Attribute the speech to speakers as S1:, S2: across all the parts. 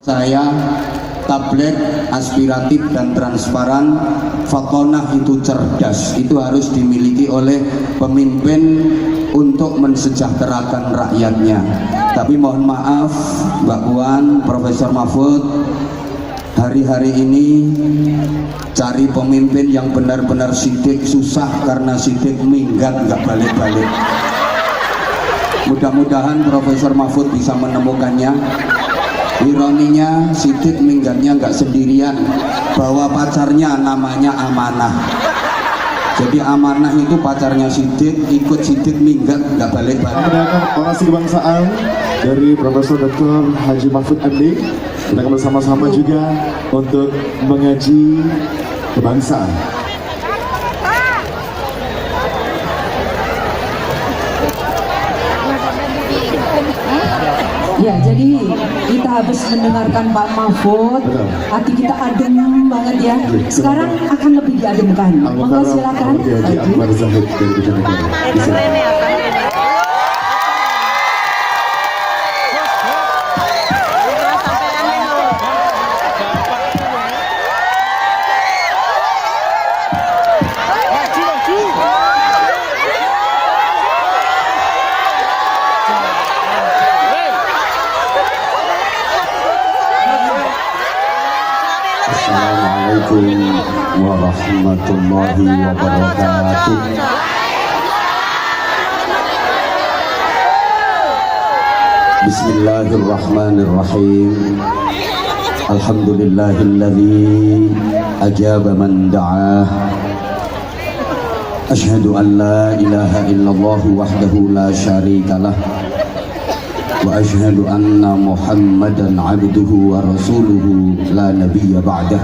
S1: saya tablet aspiratif dan transparan. Fatonah itu cerdas, itu harus dimiliki oleh pemimpin untuk mensejahterakan rakyatnya. Tapi mohon maaf Mbak Puan, Profesor Mahfud, hari-hari ini cari pemimpin yang benar-benar sidik susah, karena sidik minggat nggak balik-balik. Mudah-mudahan Profesor Mahfud bisa menemukannya. Ironinya sidik minggatnya nggak sendirian, bawa pacarnya namanya Amanah. Jadi Amanah itu pacarnya sidik, ikut sidik minggat nggak balik-balik.
S2: Mendengarkan orasi kebangsaan dari Profesor Dr. Haji Mahfud MD. Kita akan bersama-sama juga untuk mengaji kebangsaan.
S3: Ya, jadi kita habis mendengarkan Pak Mahfud, hati kita adem banget ya. Sekarang akan lebih diademkan. Monggo silakan.
S2: Haji Akbar Zahid dari Bojonegoro.
S1: Assalamualaikum warahmatullahi wabarakatuh. Bismillahirrahmanirrahim. Alhamdulillahilladzi ajaba man da'ah. Asyhadu an la ilaha illallah wahdahu la syarikalah. Wa asyhadu anna Muhammadan abduhu wa rasuluhu la nabiyya ba'dah.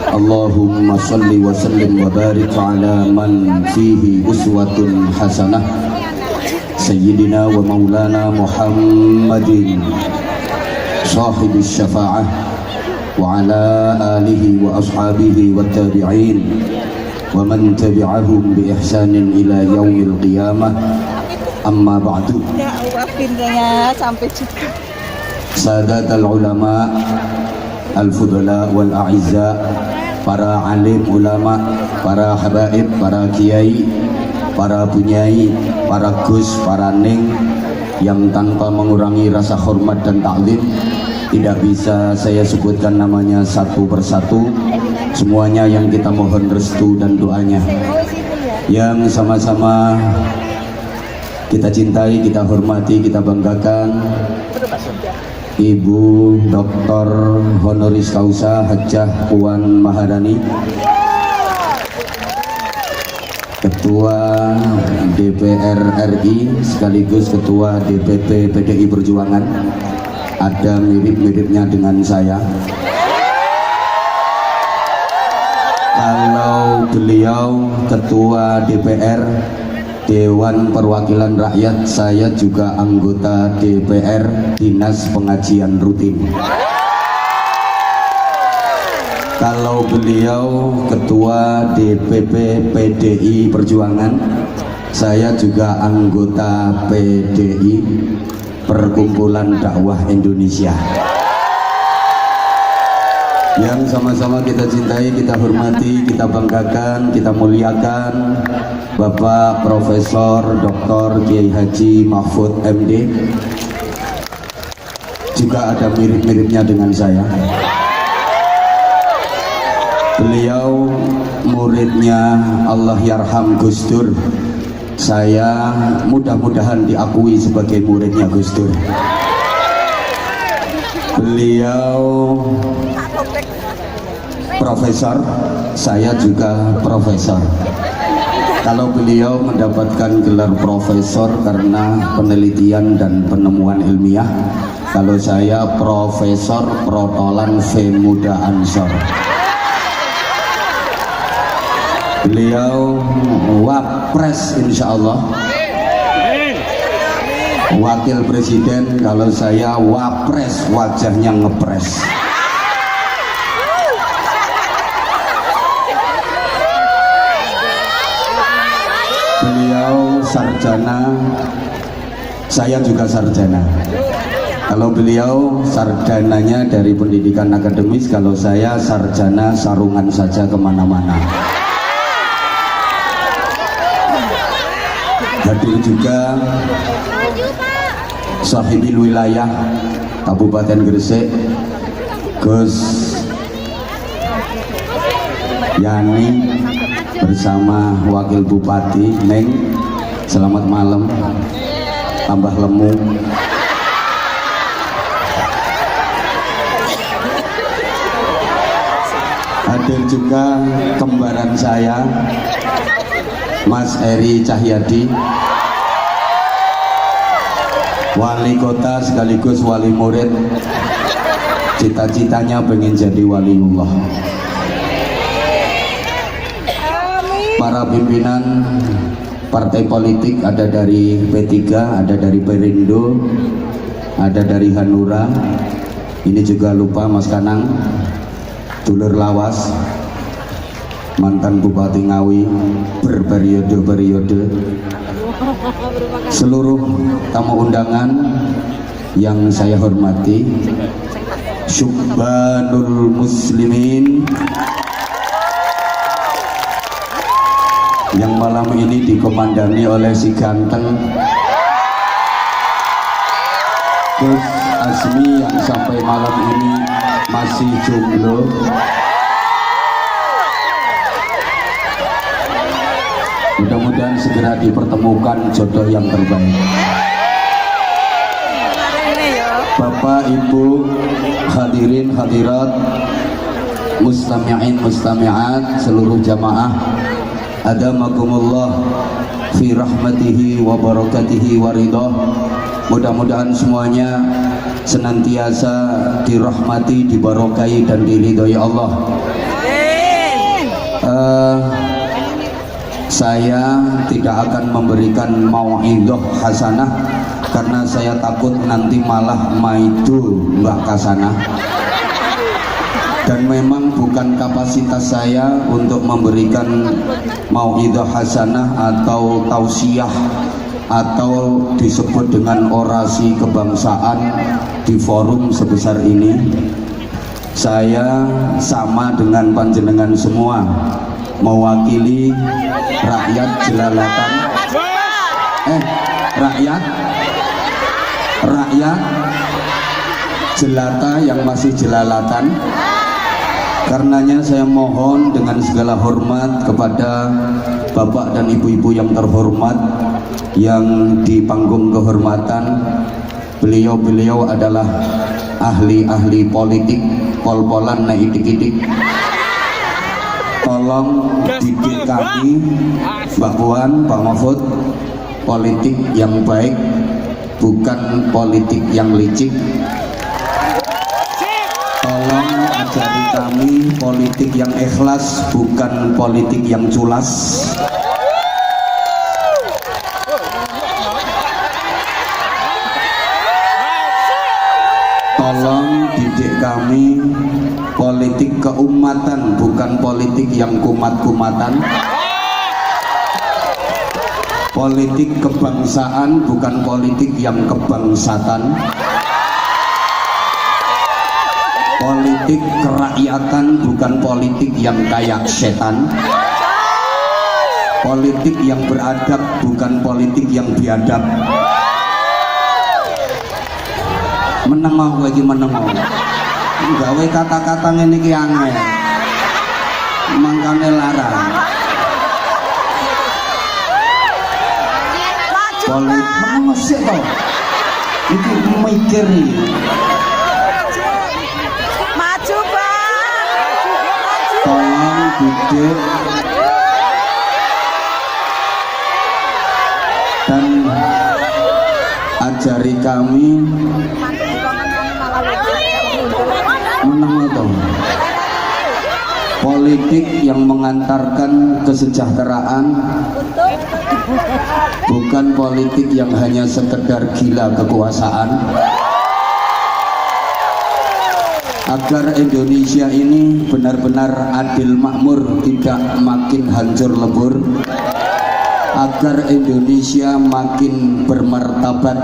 S1: Allahumma salli wa sallim wa barik ala man fihi uswatun hasanah, Sayyidina wa maulana Muhammadin sahibis syafa'ah wa ala alihi wa ashabihi wa tabi'in wa man tabi'ahum bi ihsanin ila yaumil qiyamah. Amma ba'du.
S4: Pindahnya sampai juga.
S1: Sadatul ulama, al-fudala wal a'izza, para alim ulama, para habaib, para kiai, para bunyai, para gus, para ning, yang tanpa mengurangi rasa hormat dan taklim tidak bisa saya sebutkan namanya satu persatu. Semuanya yang kita mohon restu dan doanya, yang sama-sama kita cintai, kita hormati, kita banggakan, Ibu Dr. Honoris Causa Hajah Puan Maharani, Ketua DPR RI sekaligus Ketua DPP PDI Perjuangan. Ada mirip-miripnya dengan saya. Kalau beliau Ketua DPR Dewan Perwakilan Rakyat, saya juga anggota DPR Dinas Pengajian Rutin. Kalau beliau Ketua DPP PDI Perjuangan, saya juga anggota PDI Perkumpulan Dakwah Indonesia. Yang sama-sama kita cintai, kita hormati, kita banggakan, kita muliakan Bapak Profesor Dr. Kiai Haji Mahfud MD. Juga ada mirip-miripnya dengan saya. Beliau muridnya Allah Yarham Gus Dur. Saya mudah-mudahan diakui sebagai muridnya Gus Dur. Beliau profesor, saya juga profesor. Kalau beliau mendapatkan gelar profesor karena penelitian dan penemuan ilmiah, kalau saya Profesor Protolan V Muda Ansor. Beliau Wapres insya Allah. Wakil Presiden, kalau saya Wapres, wajahnya ngepres. Beliau sarjana, saya juga sarjana. Kalau beliau sarjananya dari pendidikan akademis, kalau saya sarjana sarungan saja kemana-mana. Hadir juga sahibil wilayah Kabupaten Gresik, Gus Yani bersama Wakil Bupati Neng. Selamat malam, tambah lemu. Hadir juga kembaran saya Mas Eri Cahyadi, wali kota sekaligus wali murid, cita-citanya pengen jadi waliullah. Para pimpinan partai politik ada dari P3, ada dari Perindo, ada dari Hanura. Ini juga lupa Mas Kanang, dulur lawas, mantan Bupati Ngawi berperiode-periode, seluruh tamu undangan yang saya hormati, Syubbanul Muslimin yang malam ini dikomandani oleh si ganteng Gus Asmi yang sampai malam ini masih jomblo. Mudah-mudahan segera dipertemukan jodoh yang terbaik. Bapak, Ibu, hadirin, hadirat, mustami'in, mustami'at, seluruh jamaah, adamakumullah fi rahmatihi wa barakatihi wa ridha. Mudah-mudahan semuanya senantiasa dirahmati, dibarokai dan diridhoi Allah. Saya tidak akan memberikan mau'idhah hasanah karena saya takut nanti malah maidu mbak kasanah, dan memang bukan kapasitas saya untuk memberikan mau'idhah hasanah atau tausiah atau disebut dengan orasi kebangsaan di forum sebesar ini. Saya sama dengan panjenengan semua, mewakili rakyat jelalatan, rakyat jelata yang masih jelalatan. Karenanya saya mohon dengan segala hormat kepada bapak dan ibu-ibu yang terhormat yang di panggung kehormatan, beliau-beliau adalah ahli-ahli politik, pol-polan na idik-idik. Tolong didik kami, Mbak Puan, Pak Mahfud, politik yang baik, bukan politik yang licik. Tolong ajari kami politik yang ikhlas, bukan politik yang culas. Tolong didik kami politik keumatan, bukan politik yang kumat-kumatan. Politik kebangsaan, bukan politik yang kebangsatan. Politik kerakyatan, bukan politik yang kayak setan. Politik yang beradab, bukan politik yang biadab. Menengah lagi menengah, gawe kata-kata ngene iki angel, mangkane larang. Politik menengah sih toh, iki mikir iki.
S4: Maju Bang,
S1: Tolong didik dan ajari kami menang politik yang mengantarkan kesejahteraan, bukan politik yang hanya sekedar gila kekuasaan. Agar Indonesia ini benar-benar adil makmur, tidak makin hancur lebur. Agar Indonesia makin bermartabat,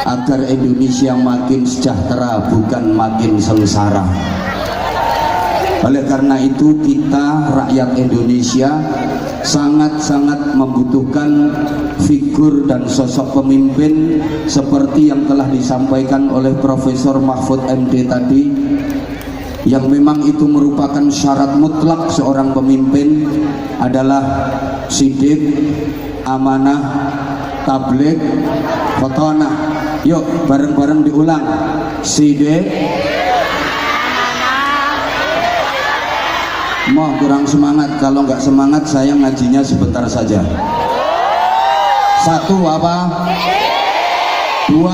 S1: agar Indonesia makin sejahtera bukan makin sengsara. Oleh karena itu kita rakyat Indonesia sangat-sangat membutuhkan figur dan sosok pemimpin seperti yang telah disampaikan oleh Profesor Mahfud MD tadi, yang memang itu merupakan syarat mutlak seorang pemimpin adalah sidik, amanah, tabligh, khotonah. Yuk bareng-bareng diulang. Sidik. Mau kurang semangat, kalau nggak semangat saya ngajinya sebentar saja. 1 apa? 2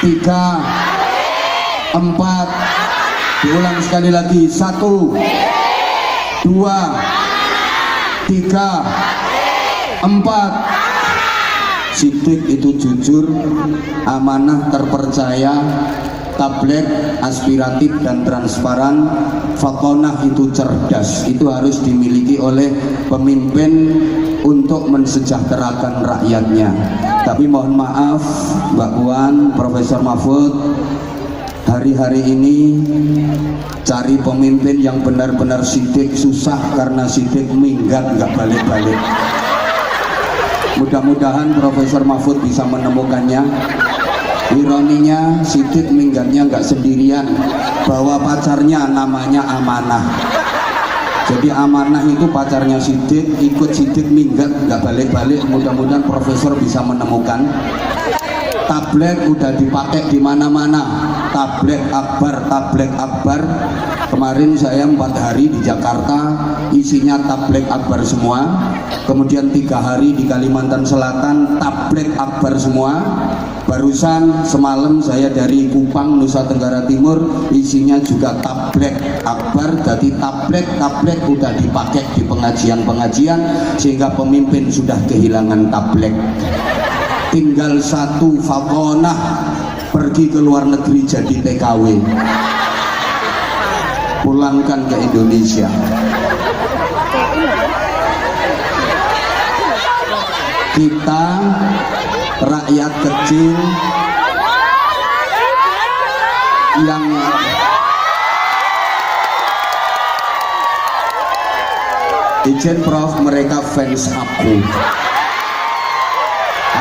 S1: 3 4. Diulang sekali lagi. 1 2 3 4. Sidik itu jujur, amanah, terpercaya, tabligh aspiratif dan transparan, fatonah itu cerdas. Itu harus dimiliki oleh pemimpin untuk mensejahterakan rakyatnya. Tapi mohon maaf Mbak Puan, Profesor Mahfud, hari-hari ini cari pemimpin yang benar-benar sidik susah, karena sidik minggat nggak balik-balik. Mudah-mudahan Profesor Mahfud bisa menemukannya. Ironinya sidik minggatnya nggak sendirian, bawa pacarnya namanya Amanah. Jadi Amanah itu pacarnya sidik, ikut sidik minggat nggak balik-balik. Mudah-mudahan Profesor bisa menemukan. Tabligh udah dipakai di mana-mana. Tabligh akbar, tabligh akbar. Kemarin saya 4 hari di Jakarta, isinya tabligh akbar semua. Kemudian 3 hari di Kalimantan Selatan, tabligh akbar semua. Barusan semalam saya dari Kupang, Nusa Tenggara Timur, isinya juga tabligh akbar. Jadi tabligh udah dipakai di pengajian-pengajian, sehingga pemimpin sudah kehilangan tabligh. Tinggal 1 fatonah, pergi ke luar negeri jadi TKW, pulangkan ke Indonesia. Kita rakyat kecil yang izin Prof, mereka fans aku.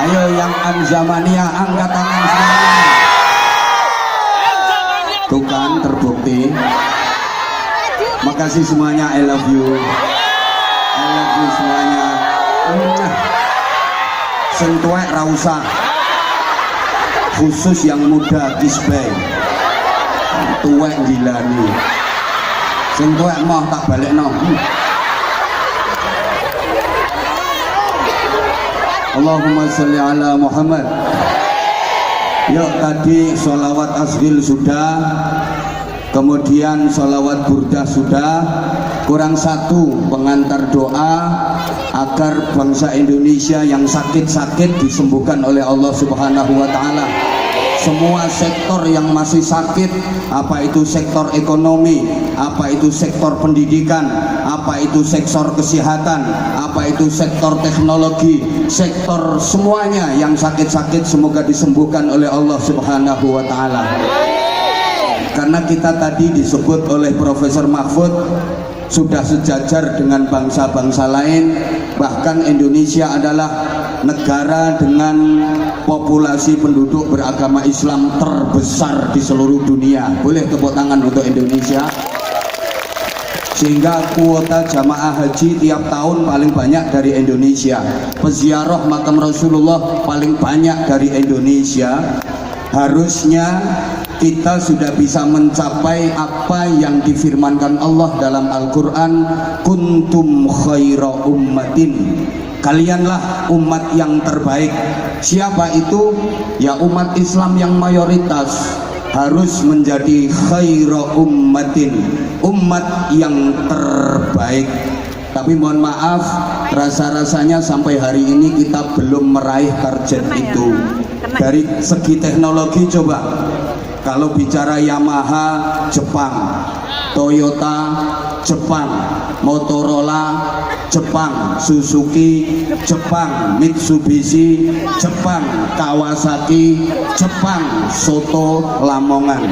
S1: Ayo yang Anzamania angkat tangan semuanya. Tuh kan terbukti. Makasih semuanya, I love you. I love you semuanya. Sentuhnya rausa, khusus yang muda kisbay, tuwek gilani. Sentuhnya mau tak balik no. Allahumma sholli ala Muhammad. Yuk, tadi sholawat asghil sudah, kemudian sholawat burdah sudah, kurang 1 pengantar doa agar bangsa Indonesia yang sakit-sakit disembuhkan oleh Allah Subhanahu wa Ta'ala. Semua sektor yang masih sakit, apa itu sektor ekonomi, apa itu sektor pendidikan, apa itu sektor kesehatan, apa itu sektor teknologi, sektor semuanya yang sakit-sakit semoga disembuhkan oleh Allah Subhanahu wa Ta'ala. Karena kita tadi disebut oleh Profesor Mahfud sudah sejajar dengan bangsa-bangsa lain, bahkan Indonesia adalah negara dengan populasi penduduk beragama Islam terbesar di seluruh dunia. Boleh tepuk tangan untuk Indonesia. Sehingga kuota jamaah haji tiap tahun paling banyak dari Indonesia. Peziarah makam Rasulullah paling banyak dari Indonesia. Harusnya kita sudah bisa mencapai apa yang difirmankan Allah dalam Al-Quran, kuntum khaira ummatin, kalianlah umat yang terbaik. Siapa itu? Ya umat Islam yang mayoritas harus menjadi khaira ummatin, umat yang terbaik. Tapi mohon maaf, rasa-rasanya sampai hari ini kita belum meraih target itu. Dari segi teknologi coba, kalau bicara Yamaha Jepang, Toyota Jepang, Motorola, Jepang, Suzuki, Jepang, Mitsubishi, Jepang, Kawasaki, Jepang, soto Lamongan,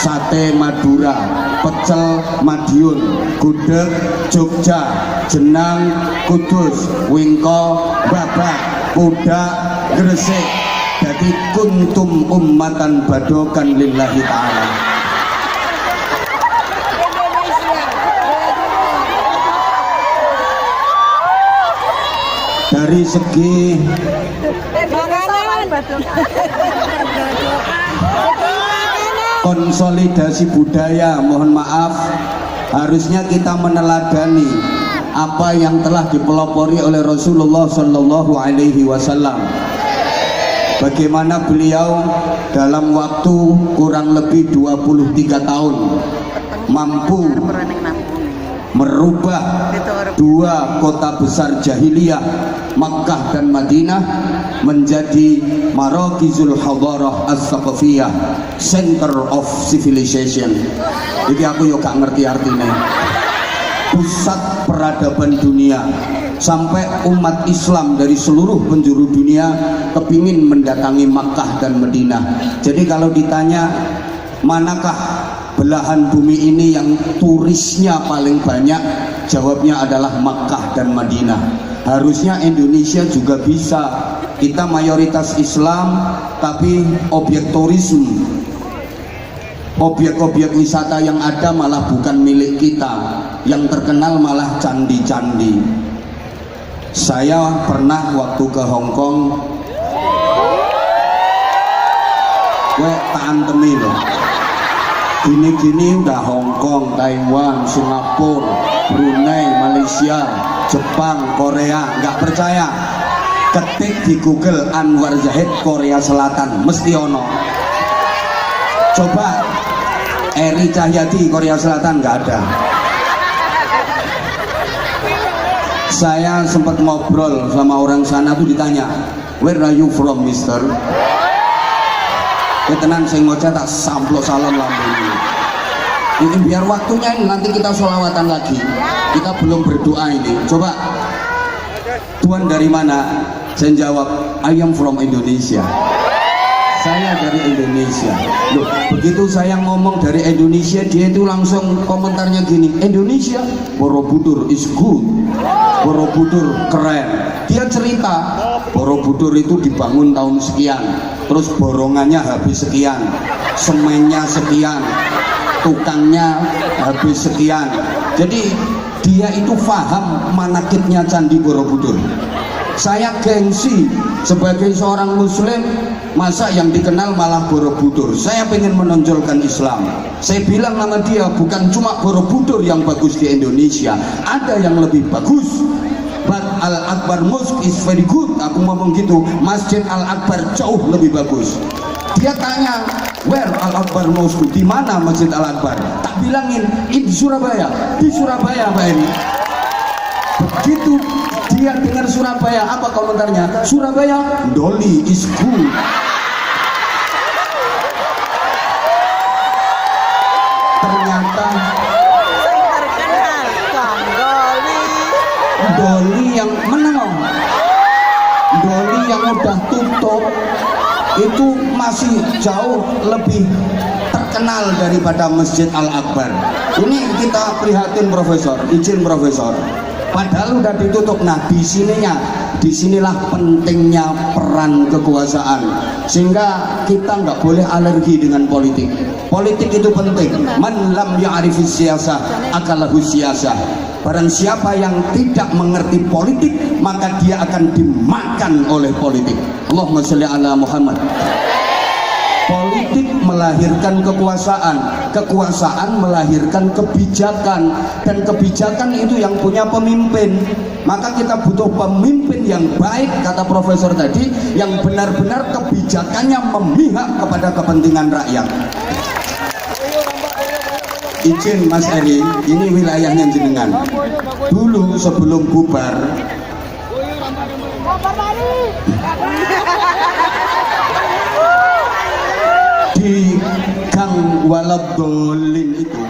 S1: sate Madura, pecel Madiun, gudeg Jogja, jenang Kudus, wingko Babak, pudak Gresik. Jadi kuntum ummatan badokan lillahi ta'ala. Dari segi konsolidasi budaya, mohon maaf, harusnya kita meneladani apa yang telah dipelopori oleh Rasulullah Shallallahu Alaihi Wasallam. Bagaimana beliau dalam waktu kurang lebih 23 tahun mampu merubah dua kota besar jahiliyah, Makkah dan Madinah, menjadi Marakizul Hadarah As-Saqafiyah, Center of Civilization. Jadi aku yo gak ngerti artinya. Pusat peradaban dunia, sampai umat Islam dari seluruh penjuru dunia kepingin mendatangi Makkah dan Madinah. Jadi kalau ditanya manakah belahan bumi ini yang turisnya paling banyak, jawabnya adalah Makkah dan Madinah. Harusnya Indonesia juga bisa. Kita mayoritas Islam, tapi objek turisme, objek-objek wisata yang ada malah bukan milik kita. Yang terkenal malah candi-candi. Saya pernah waktu ke Hong Kong, tak antemi loh. Gini-gini udah Hong Kong, Taiwan, Singapura, Brunei, Malaysia, Jepang, Korea. Nggak percaya? Ketik di Google Anwar Zahid Korea Selatan, mesti ono. Coba Eri Cahyadi Korea Selatan, nggak ada. Saya sempat ngobrol sama orang sana tuh, ditanya, "Where are you from, mister?" Ketenan saya ngoceh tak samplok salam lambung. Ini biar waktunya ini, nanti kita sholawatan lagi. Kita belum berdoa ini. Coba, Tuhan dari mana? Saya jawab, I am from Indonesia. Saya dari Indonesia. Loh, begitu saya ngomong dari Indonesia, dia itu langsung komentarnya gini, Indonesia, Borobudur is good, Borobudur keren. Dia cerita, Borobudur itu dibangun tahun sekian, terus borongannya habis sekian, semennya sekian, tukangnya habis sekian. Jadi dia itu paham manakibnya Candi Borobudur. Saya gengsi sebagai seorang muslim, masa yang dikenal malah Borobudur. Saya pengen menonjolkan Islam. Saya bilang sama dia, bukan cuma Borobudur yang bagus di Indonesia, ada yang lebih bagus. But Al-Akbar Mosque is very good. Aku ngomong gitu, Masjid Al-Akbar jauh lebih bagus. Dia tanya, where Al-Akbar Mosque? Di mana Masjid Al-Akbar? Tak bilangin, in Surabaya. Di Surabaya, Pak Eri. Begitu dia dengar Surabaya, apa komentarnya? Surabaya, Doli is good. Ternyata Doli yang menang, Doli yang udah tutup itu masih jauh lebih terkenal daripada Masjid Al-Akbar. Ini kita prihatin, Profesor, izin Profesor. Padahal udah ditutup. Nah, disinilah pentingnya peran kekuasaan, sehingga kita nggak boleh alergi dengan politik. Politik itu penting. Man lam ya'rifis siyasah akalahu siyasah. Barang siapa yang tidak mengerti politik, maka dia akan dimakan oleh politik. Allahumma sholli ala Muhammad. Politik melahirkan kekuasaan, kekuasaan melahirkan kebijakan, dan kebijakan itu yang punya pemimpin. Maka kita butuh pemimpin yang baik, kata Profesor tadi, yang benar-benar kebijakannya memihak kepada kepentingan rakyat. Izin Mas Eri, ini wilayahnya jenengan. Dulu sebelum bubar, di Gang Waladolin itu